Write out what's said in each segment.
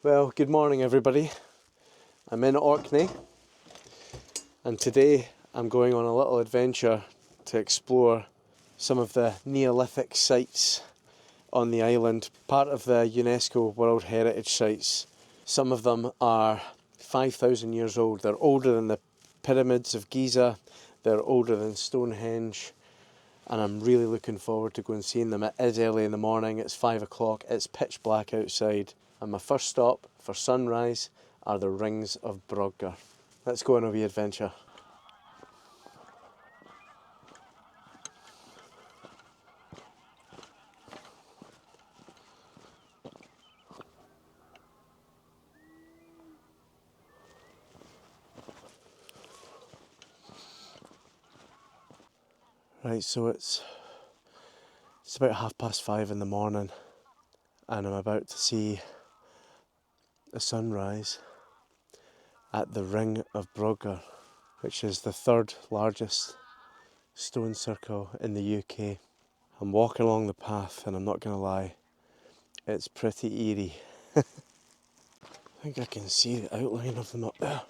Well, good morning everybody. I'm in Orkney and today I'm going on a little adventure to explore some of the Neolithic sites on the island, part of the UNESCO World Heritage Sites. Some of them are 5,000 years old. They're older than the pyramids of Giza, they're older than Stonehenge, and I'm really looking forward to go and seeing them. It is early in the morning, it's 5 o'clock, it's pitch black outside. And my first stop for sunrise are the Rings of Brodgar. Let's go on a wee adventure. Right, so it's about 5:30 in the morning and I'm about to see a sunrise at the Ring of Brodgar, which is the third largest stone circle in the UK. I'm walking along the path and I'm not going to lie, it's pretty eerie. I think I can see the outline of them up there.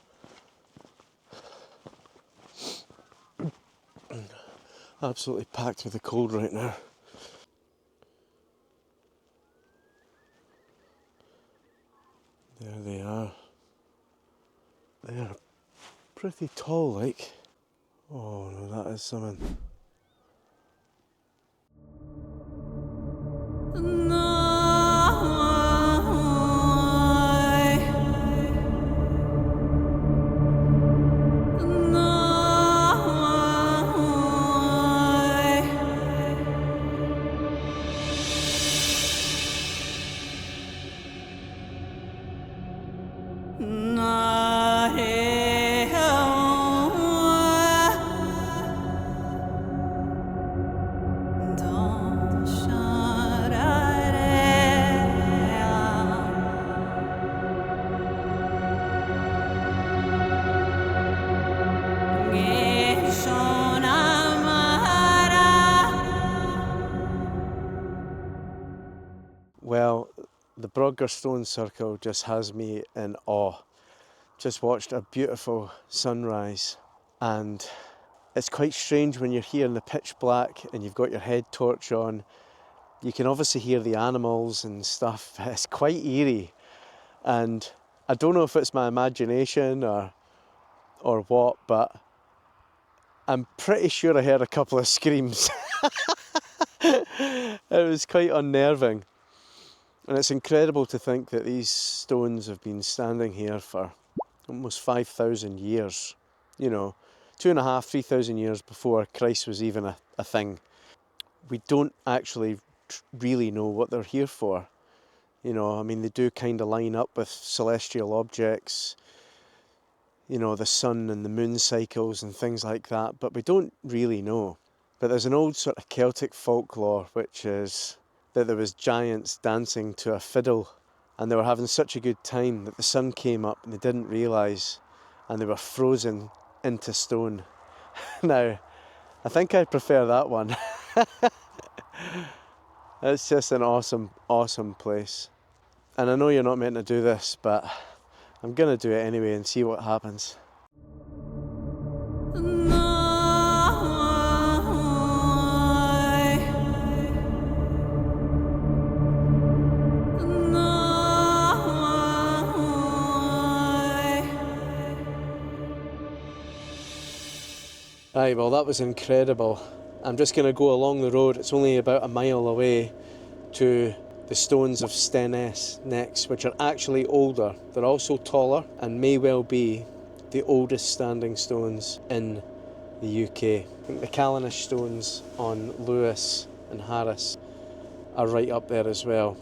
Absolutely packed with the cold right now. There they are. They are pretty tall, like. Oh no, that is something. Well, the Brodgar Stone Circle just has me in awe. Just watched a beautiful sunrise and it's quite strange when you're here in the pitch black and you've got your head torch on. You can obviously hear the animals and stuff. It's quite eerie and I don't know if it's my imagination or what, but I'm pretty sure I heard a couple of screams. It was quite unnerving. And it's incredible to think that these stones have been standing here for almost 5,000 years. You know, 2,500, 3,000 years before Christ was even a thing. We don't actually really know what they're here for. You know, I mean, they do kind of line up with celestial objects, you know, the sun and the moon cycles and things like that, but we don't really know. But there's an old sort of Celtic folklore, which is that there was giants dancing to a fiddle and they were having such a good time that the sun came up and they didn't realise and they were frozen into stone. Now, I think I prefer that one. It's just an awesome, awesome place. And I know you're not meant to do this, but I'm going to do it anyway and see what happens. Right, well that was incredible. I'm just going to go along the road, it's only about a mile away, to the Stones of Stenness next, which are actually older. They're also taller and may well be the oldest standing stones in the UK. I think the Callanish stones on Lewis and Harris are right up there as well.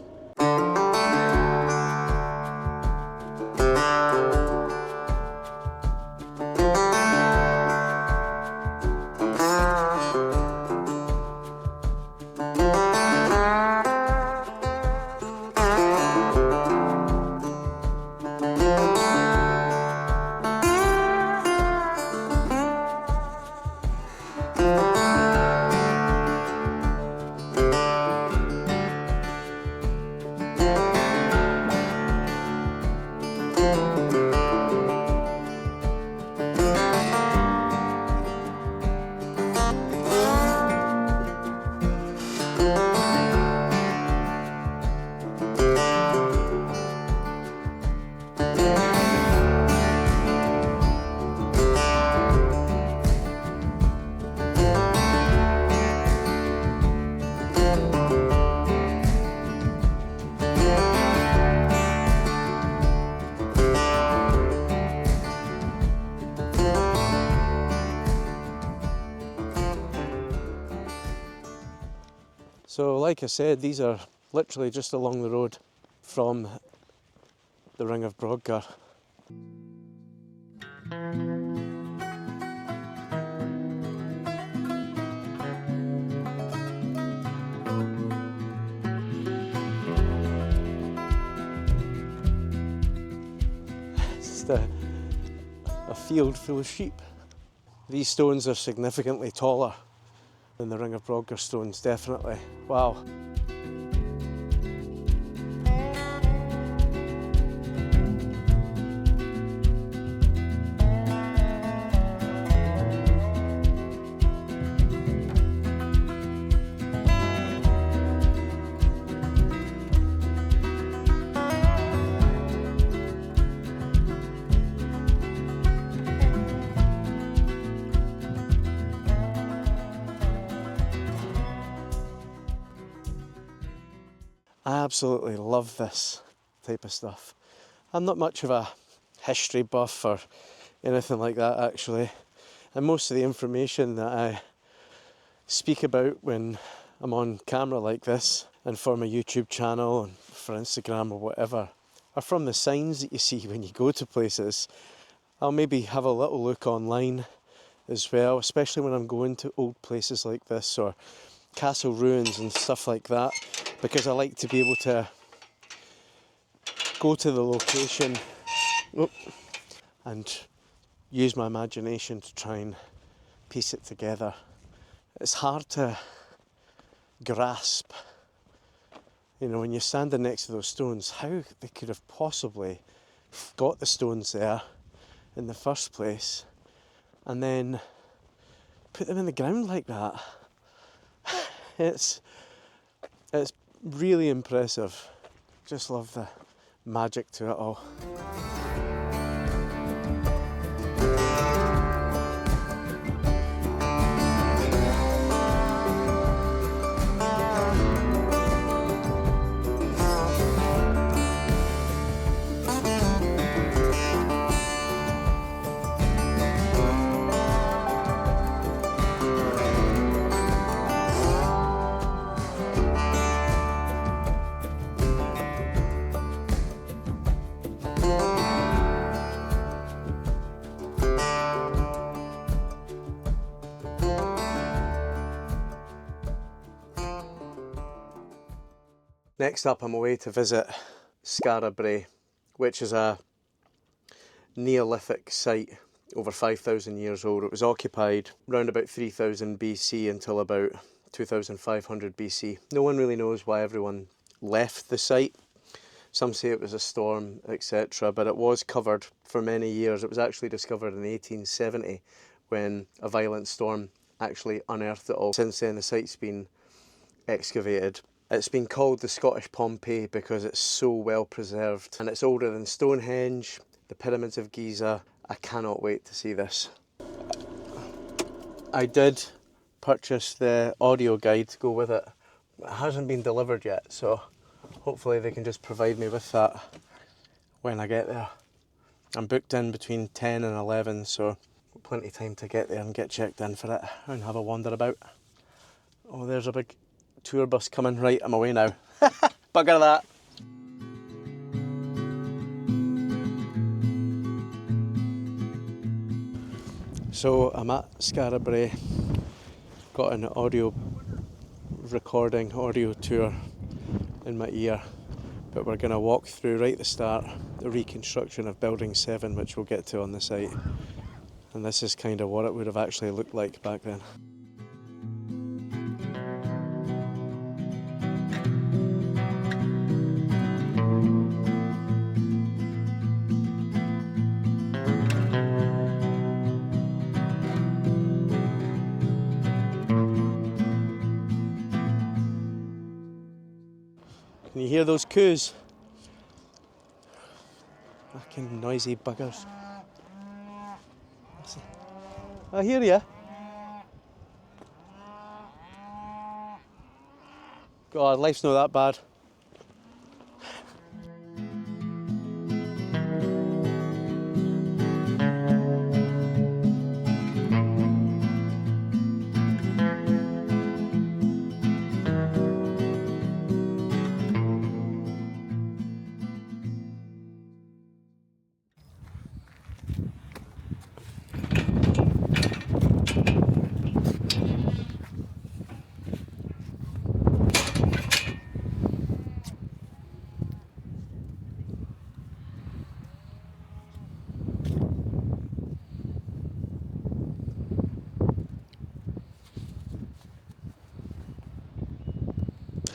So like I said, these are literally just along the road from the Ring of Brodgar. It's just a field full of sheep. These stones are significantly taller than the Ring of Brodgar stones, definitely. Wow. I absolutely love this type of stuff. I'm not much of a history buff or anything like that actually, and most of the information that I speak about when I'm on camera like this and for my YouTube channel and for Instagram or whatever are from the signs that you see when you go to places. I'll maybe have a little look online as well, especially when I'm going to old places like this or castle ruins and stuff like that, because I like to be able to go to the location and use my imagination to try and piece it together. It's hard to grasp, you know, when you're standing next to those stones, how they could have possibly got the stones there in the first place and then put them in the ground like that. It's really impressive. Just love the magic to it all. Next up, I'm away to visit Skara Brae, which is a Neolithic site over 5,000 years old. It was occupied around about 3000 BC until about 2500 BC. No one really knows why everyone left the site. Some say it was a storm, etc., but it was covered for many years. It was actually discovered in 1870 when a violent storm actually unearthed it all. Since then, the site's been excavated. It's been called the Scottish Pompeii because it's so well preserved, and it's older than Stonehenge, the pyramids of Giza. I cannot wait to see this. I did purchase the audio guide to go with it. It hasn't been delivered yet, so hopefully they can just provide me with that when I get there. I'm booked in between 10 and 11, so plenty of time to get there and get checked in for it and have a wander about. Oh, there's a big Tour bus coming. Right, I'm away now. Bugger that. So I'm at Skara Brae, got an audio recording, audio tour in my ear, but we're going to walk through right at the start the reconstruction of Building 7, which we'll get to on the site, and this is kind of what it would have actually looked like back then. Can you hear those coos? Fucking noisy buggers. I hear ya. God, life's not that bad.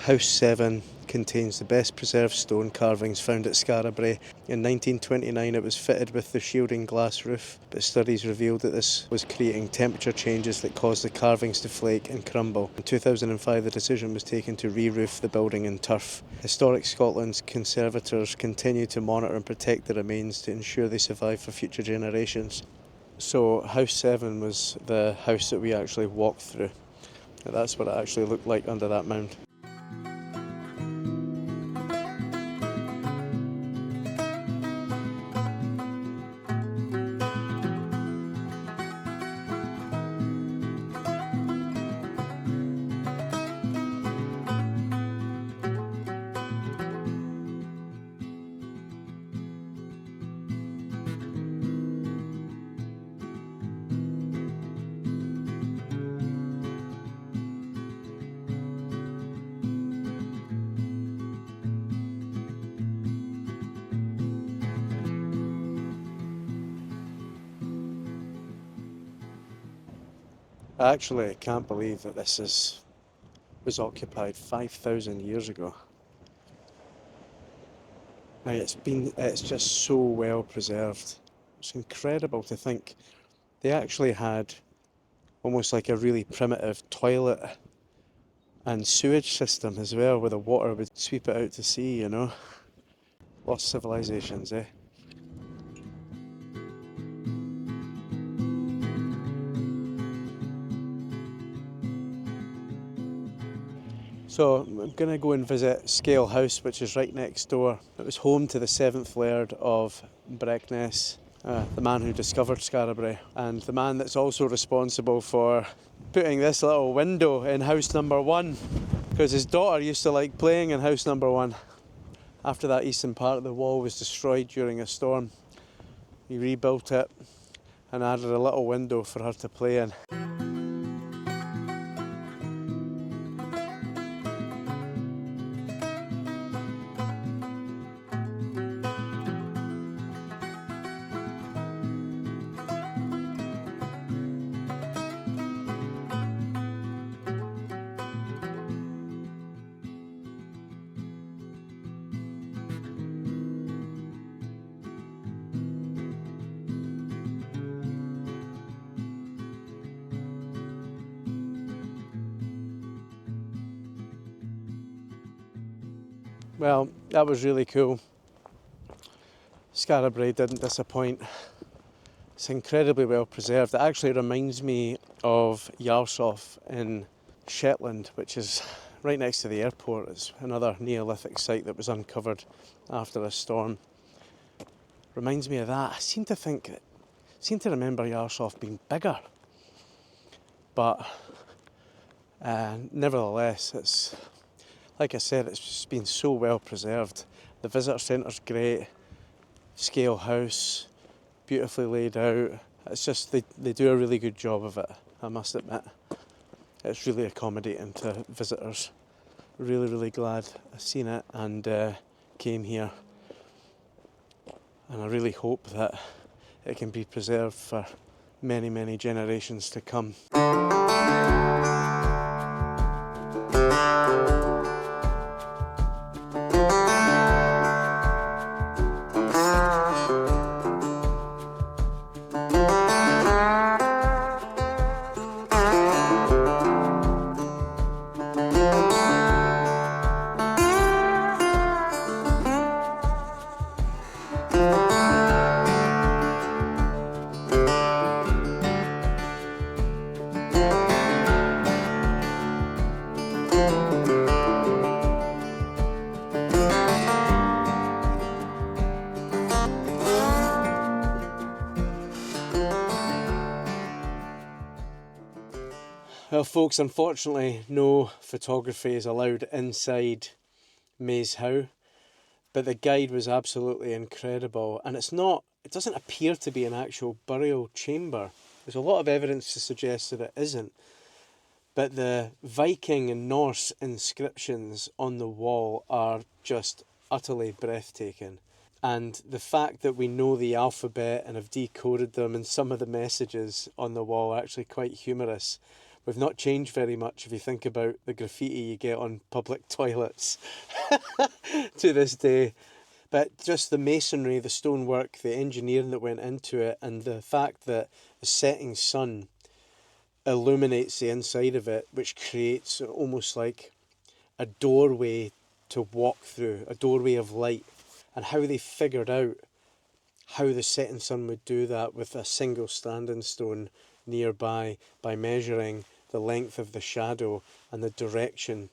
House 7 contains the best preserved stone carvings found at Skara Brae. In 1929 it was fitted with the shielding glass roof, but studies revealed that this was creating temperature changes that caused the carvings to flake and crumble. In 2005 the decision was taken to re-roof the building in turf. Historic Scotland's conservators continue to monitor and protect the remains to ensure they survive for future generations. So House 7 was the house that we actually walked through. That's what it actually looked like under that mound. I actually can't believe that this was occupied 5,000 years ago. Now it's just so well preserved. It's incredible to think they actually had almost like a really primitive toilet and sewage system as well, where the water would sweep it out to sea, you know. Lost civilizations, eh? So I'm going to go and visit Scale House, which is right next door. It was home to the 7th Laird of Bregnes, the man who discovered Skara Brae, and the man that's also responsible for putting this little window in house number 1, because his daughter used to like playing in house number 1. After that eastern part of the wall was destroyed during a storm, he rebuilt it and added a little window for her to play in. Well, that was really cool. Skara Brae didn't disappoint. It's incredibly well preserved. It actually reminds me of Yarshof in Shetland, which is right next to the airport. It's another Neolithic site that was uncovered after a storm. Reminds me of that. I seem to remember Yarshof being bigger, but Nevertheless, it's, like I said, it's just been so well preserved. The visitor centre's great, scale house, beautifully laid out. It's just, they do a really good job of it, I must admit. It's really accommodating to visitors. Really, really glad I've seen it and came here. And I really hope that it can be preserved for many, many generations to come. Well folks, unfortunately no photography is allowed inside Maeshowe, but the guide was absolutely incredible, and it doesn't appear to be an actual burial chamber. There's a lot of evidence to suggest that it isn't, but the Viking and Norse inscriptions on the wall are just utterly breathtaking. And the fact that we know the alphabet and have decoded them, and some of the messages on the wall are actually quite humorous. We've not changed very much if you think about the graffiti you get on public toilets to this day. But just the masonry, the stonework, the engineering that went into it, and the fact that the setting sun illuminates the inside of it, which creates almost like a doorway to walk through, a doorway of light, and how they figured out how the setting sun would do that with a single standing stone nearby by measuring the length of the shadow and the direction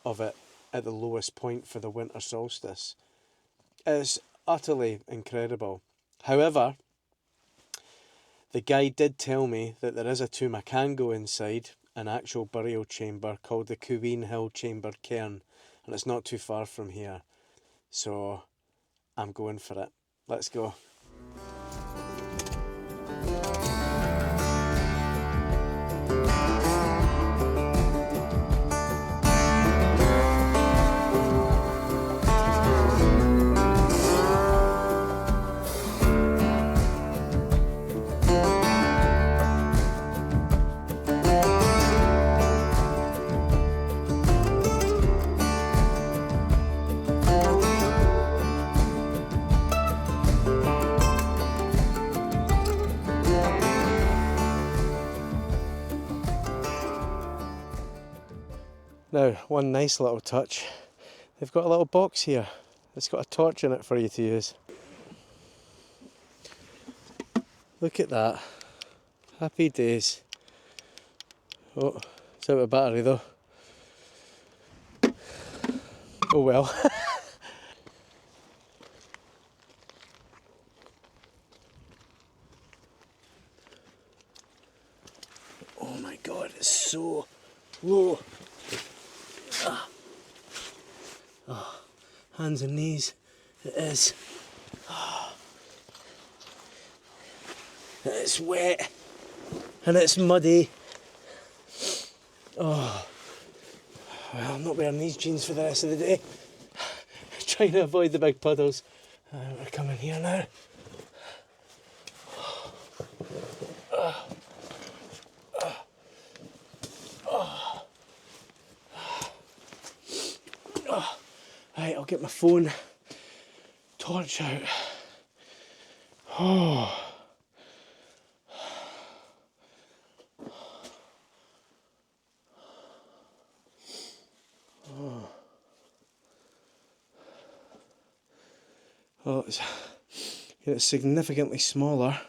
of it at the lowest point for the winter solstice. It's utterly incredible. However, the guide did tell me that there is a tomb I can go inside, an actual burial chamber called the Cuween Hill Chambered Cairn, and it's not too far from here. So I'm going for it. Let's go. Now, one nice little touch, they've got a little box here. It's got a torch in it for you to use. Look at that. Happy days. Oh, it's out of battery though. Oh well. Oh my god, it's so low. Oh, hands and knees, it is. Oh. It's wet and it's muddy. Oh, well, I'm not wearing these jeans for the rest of the day. Trying to avoid the big puddles. We're coming here now. Right, I'll get my phone torch out. Oh. Oh. Well, it's significantly smaller.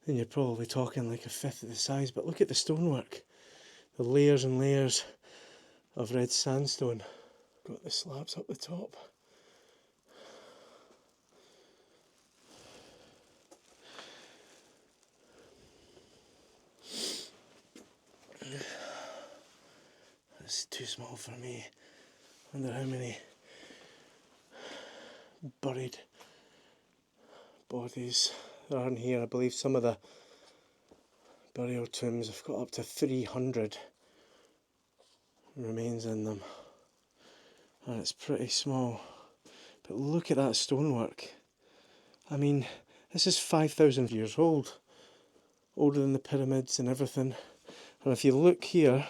And you're probably talking like a fifth of the size, but look at the stonework. The layers and layers of red sandstone. Got the slabs up the top. too small for me. I wonder how many buried bodies there are in here. I believe some of the burial tombs have got up to 300 remains in them. And it's pretty small. But look at that stonework. I mean, this is 5,000 years old. Older than the pyramids and everything. And if you look here,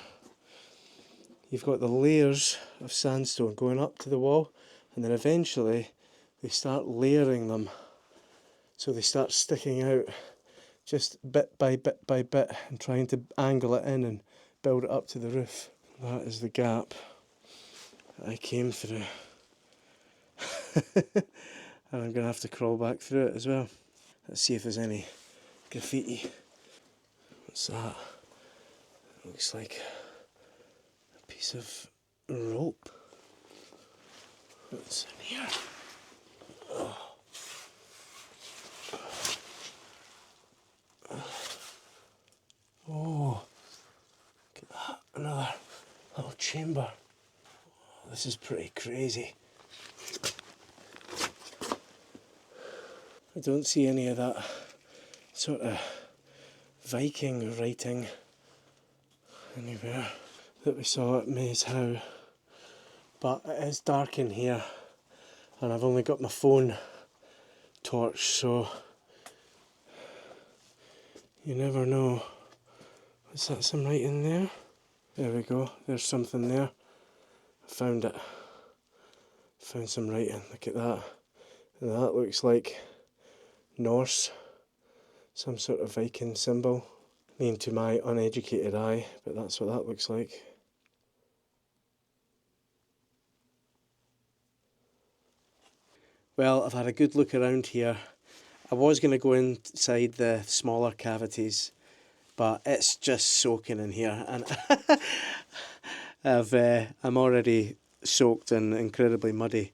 you've got the layers of sandstone going up to the wall, and then eventually they start layering them. So they start sticking out just bit by bit by bit and trying to angle it in and build it up to the roof. That is the gap that I came through. And I'm going to have to crawl back through it as well. Let's see if there's any graffiti. What's that? Looks like a piece of rope. What's in here? Oh, look at that. Another little chamber. Oh, this is pretty crazy. I don't see any of that sort of Viking writing anywhere that we saw at Maeshowe. But it is dark in here and I've only got my phone torch, so you never know. Is that some writing there? There we go, there's something there. I found it. Found some writing, look at that. And that looks like Norse, some sort of Viking symbol. I mean, to my uneducated eye, but that's what that looks like. Well, I've had a good look around here. I was going to go inside the smaller cavities, but it's just soaking in here, and I'm already soaked and incredibly muddy.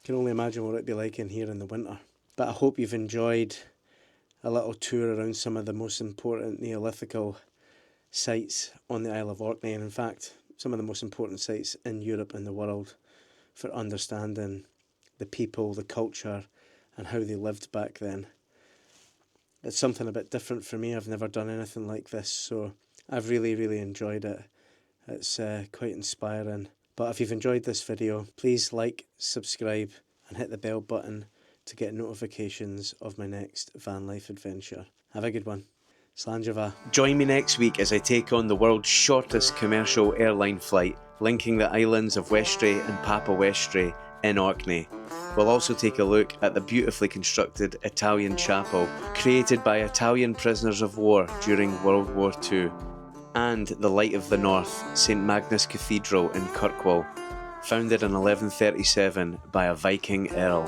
Can only imagine what it'd be like in here in the winter. But I hope you've enjoyed a little tour around some of the most important Neolithical sites on the Isle of Orkney, and in fact some of the most important sites in Europe and the world for understanding the people, the culture and how they lived back then. It's something a bit different for me. I've never done anything like this, so I've really enjoyed it. It's quite inspiring. But if you've enjoyed this video, please like, subscribe and hit the bell button to get notifications of my next van life adventure. Have a good one. Slanjava. Join me next week as I take on the world's shortest commercial airline flight, linking the islands of Westray and Papa Westray in Orkney. We'll also take a look at the beautifully constructed Italian chapel created by Italian prisoners of war during World War II, and the Light of the North, St Magnus Cathedral in Kirkwall, founded in 1137 by a Viking earl.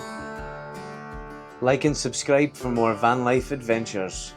Like and subscribe for more van life adventures.